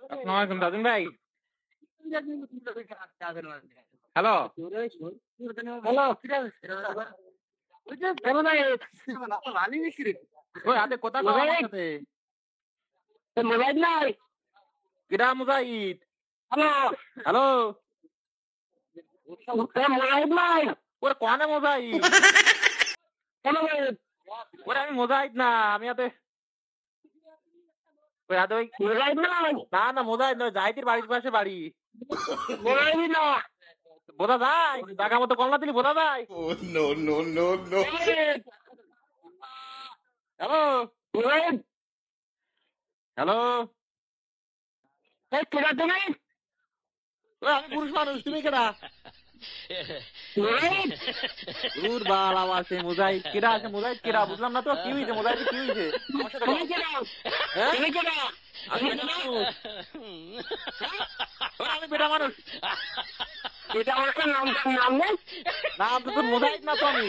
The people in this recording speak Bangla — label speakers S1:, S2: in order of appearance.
S1: আসসালামু আলাইকুম দাদুন ভাই। হ্যালো। ওই হাতে কথা কও আমার সাথে।
S2: মোবাইল নাই।
S1: কিরা মুজাহিদ?
S2: Hello,
S1: hello.
S2: মোবাইল নাই।
S1: ওরে কোনে মুজাহিদ? ওরে আমি মুজাহিদ না, আমি হাতে ওই হাতে ওই
S2: মোবাইল নাই।
S1: না মুজাহিদ নয়, জাহিদের বাড়ির পাশে বাড়ি।
S2: মোবাইল না।
S1: বোঝা যায়? টাকা মতো কম না দিলে বোঝা যায়?
S3: Oh, no, no, no, no.
S1: Hello.
S2: Mobile
S1: hello.
S2: কেনা তুমি?
S1: ওই আমি পুরুষ মানুষ, তুমি কেডা?
S2: মোবাইল
S1: দূর বাল আমার সেই মুজাহিদ কেডা আছে? মুজাহিদ কেডা বুঝলাম না তো, কি হইছে মুজাহিদ, কি হইছে? আমার সাথে
S2: তুমি
S1: বল।
S2: কেনা?
S1: হ্যাঁ?
S2: তুমি কেনা?
S1: আমি বেটা মানুষ। ওরে আমি বেটা মানুষ।
S2: এটা আমার নাম নেই।
S1: না আমি তো তোর মুজাহিদ না তো আমি।